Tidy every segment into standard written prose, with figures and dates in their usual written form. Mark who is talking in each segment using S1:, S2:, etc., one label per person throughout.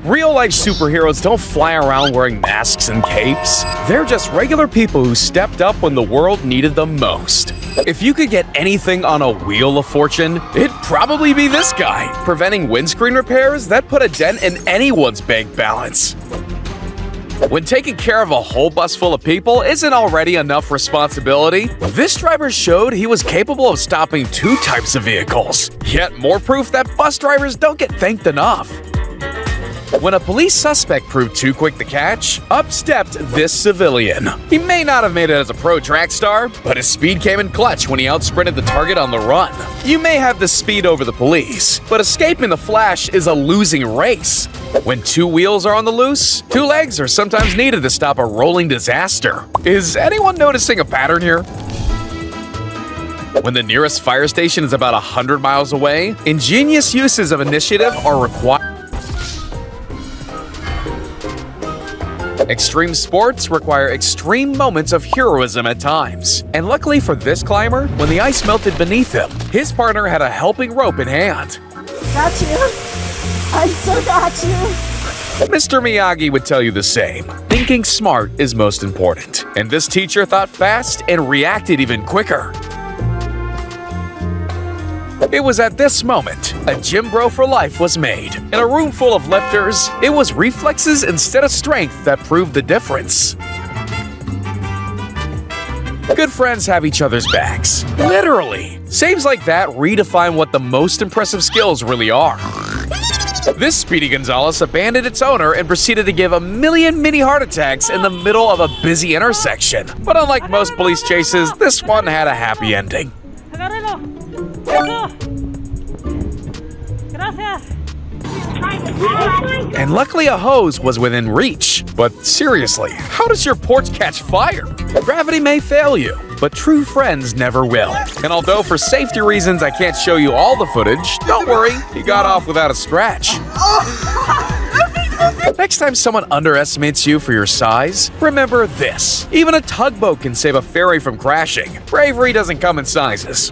S1: Real-life superheroes don't fly around wearing masks and capes. They're just regular people who stepped up when the world needed them most. If you could get anything on a wheel of fortune, it'd probably be this guy, preventing windscreen repairs that put a dent in anyone's bank balance. When taking care of a whole bus full of people isn't already enough responsibility, this driver showed he was capable of stopping 2 types of vehicles. Yet more proof that bus drivers don't get thanked enough. When a police suspect proved too quick to catch, up stepped this civilian. He may not have made it as a pro track star, but his speed came in clutch when he outsprinted the target on the run. You may have the speed over the police, but escaping the flash is a losing race. When 2 wheels are on the loose, 2 legs are sometimes needed to stop a rolling disaster. Is anyone noticing a pattern here? When the nearest fire station is about 100 miles away, ingenious uses of initiative are required. Extreme sports require extreme moments of heroism at times. And luckily for this climber, when the ice melted beneath him, his partner had a helping rope in hand.
S2: Got you. I so got you.
S1: Mr. Miyagi would tell you the same. Thinking smart is most important. And this teacher thought fast and reacted even quicker. It was at this moment a gym bro for life was made. In a room full of lifters, it was reflexes instead of strength that proved the difference. Good friends have each other's backs. Literally. Saves like that redefine what the most impressive skills really are. This Speedy Gonzales abandoned its owner and proceeded to give a million mini heart attacks in the middle of a busy intersection. But unlike most police chases, this one had a happy ending. And luckily a hose was within reach. But seriously, how does your porch catch fire? Gravity may fail you, but true friends never will. And although for safety reasons I can't show you all the footage, don't worry, he got off without a scratch. Next time someone underestimates you for your size, remember this. Even a tugboat can save a ferry from crashing. Bravery doesn't come in sizes.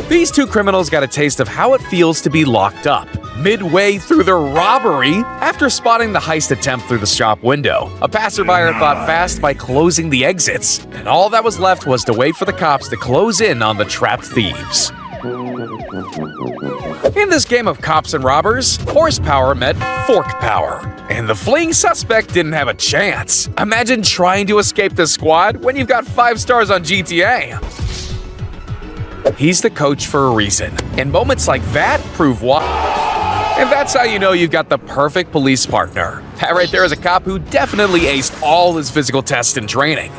S1: These 2 criminals got a taste of how it feels to be locked up. Midway through their robbery, after spotting the heist attempt through the shop window, a passerby thought fast by closing the exits, and all that was left was to wait for the cops to close in on the trapped thieves. In this game of cops and robbers, horsepower met fork power, and the fleeing suspect didn't have a chance. Imagine trying to escape this squad when you've got 5 stars on GTA. He's the coach for a reason, and moments like that prove why. And that's how you know you've got the perfect police partner. That right there is a cop who definitely aced all his physical tests and training.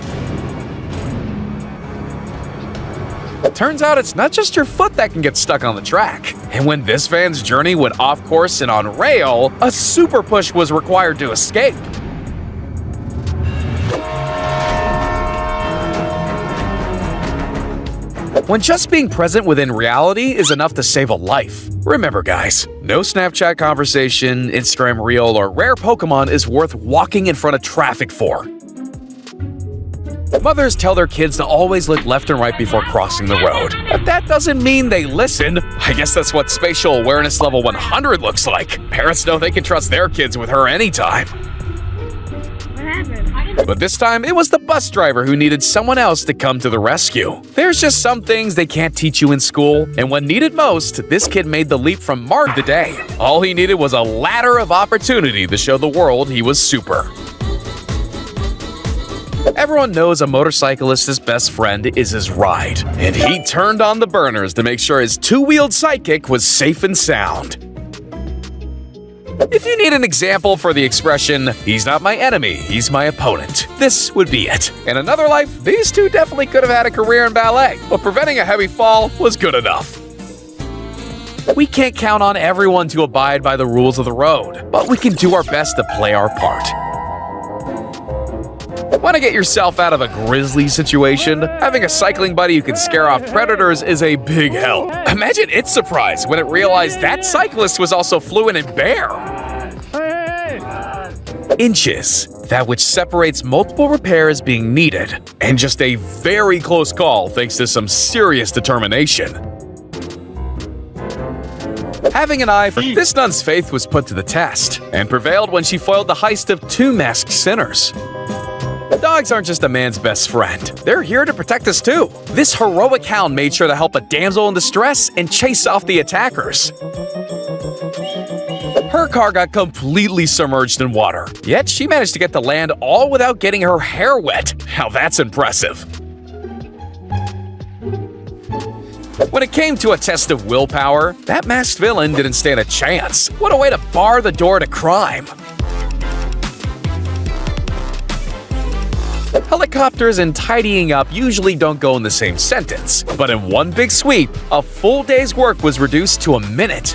S1: Turns out it's not just your foot that can get stuck on the track. And when this van's journey went off course and on rail, a super push was required to escape. When just being present within reality is enough to save a life. Remember guys, no Snapchat conversation, Instagram reel, or rare Pokemon is worth walking in front of traffic for. Mothers tell their kids to always look left and right before crossing the road. But that doesn't mean they listen. I guess that's what spatial awareness level 100 looks like. Parents know they can trust their kids with her anytime. But this time, it was the bus driver who needed someone else to come to the rescue. There's just some things they can't teach you in school, and when needed most, this kid made the leap from Mars today. All he needed was a ladder of opportunity to show the world he was super. Everyone knows a motorcyclist's best friend is his ride, and he turned on the burners to make sure his 2-wheeled sidekick was safe and sound. If you need an example for the expression, "he's not my enemy, he's my opponent," this would be it. In another life, these 2 definitely could have had a career in ballet, but preventing a heavy fall was good enough. We can't count on everyone to abide by the rules of the road, but we can do our best to play our part. Want to get yourself out of a grisly situation? Having a cycling buddy who can scare off predators is a big help. Imagine its surprise when it realized that cyclist was also fluent in bear. Inches, that which separates multiple repairs being needed, and just a very close call thanks to some serious determination. Having an eye for this nun's faith was put to the test and prevailed when she foiled the heist of 2 masked sinners. Dogs aren't just a man's best friend. They're here to protect us too. This heroic hound made sure to help a damsel in distress and chase off the attackers. Her car got completely submerged in water, yet she managed to get to land all without getting her hair wet. Now that's impressive. When it came to a test of willpower, that masked villain didn't stand a chance. What a way to bar the door to crime. Helicopters and tidying up usually don't go in the same sentence, but in one big sweep, a full day's work was reduced to a minute.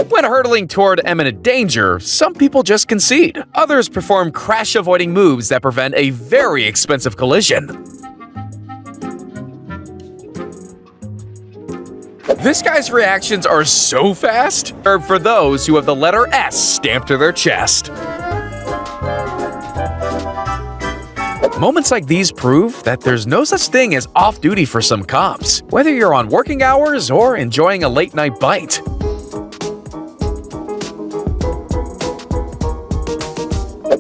S1: When hurtling toward imminent danger, some people just concede. Others perform crash-avoiding moves that prevent a very expensive collision. This guy's reactions are so fast, or for those who have the letter S stamped to their chest. Moments like these prove that there's no such thing as off-duty for some cops, whether you're on working hours or enjoying a late-night bite.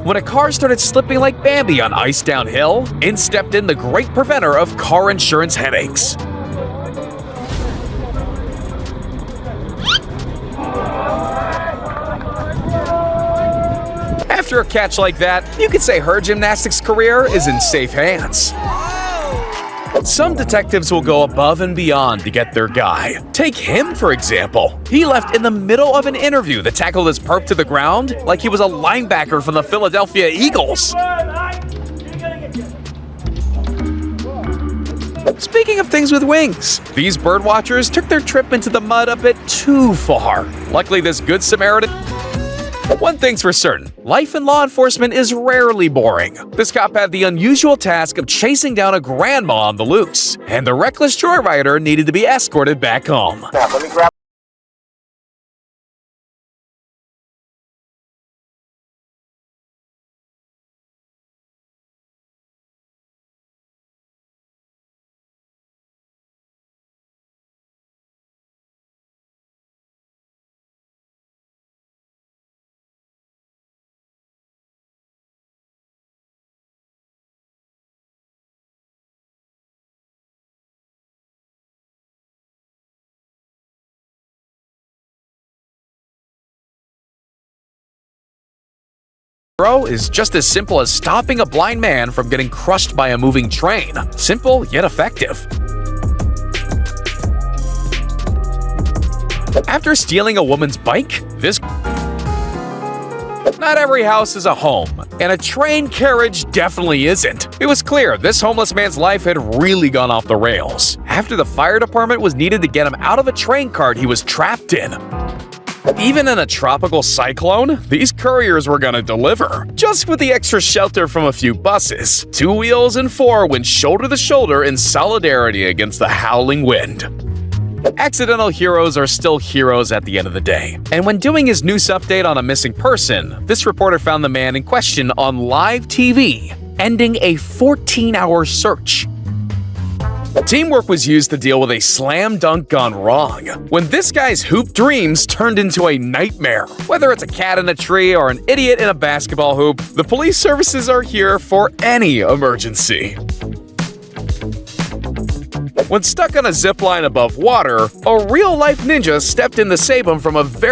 S1: When a car started slipping like Bambi on ice downhill, in stepped in the great preventer of car insurance headaches. After a catch like that, you could say her gymnastics career is in safe hands. Some detectives will go above and beyond to get their guy. Take him, for example. He left in the middle of an interview that tackled his perp to the ground like he was a linebacker from the Philadelphia Eagles. Speaking of things with wings, these birdwatchers took their trip into the mud a bit too far. Luckily, this good Samaritan... One thing's for certain, life in law enforcement is rarely boring. This cop had the unusual task of chasing down a grandma on the loose, and the reckless joyrider needed to be escorted back home.
S3: Let me grab
S1: Is just as simple as stopping a blind man from getting crushed by a moving train. Simple yet effective. After stealing a woman's bike, not every house is a home, and a train carriage definitely isn't. It was clear this homeless man's life had really gone off the rails after the fire department was needed to get him out of a train cart he was trapped in. Even in a tropical cyclone, these couriers were gonna deliver. Just with the extra shelter from a few buses, 2 wheels and 4 went shoulder to shoulder in solidarity against the howling wind. Accidental heroes are still heroes at the end of the day. And when doing his news update on a missing person, this reporter found the man in question on live TV, ending a 14-hour search. Teamwork was used to deal with a slam dunk gone wrong, when this guy's hoop dreams turned into a nightmare. Whether it's a cat in a tree or an idiot in a basketball hoop, the police services are here for any emergency. When stuck on a zip line above water, a real-life ninja stepped in to save him from a very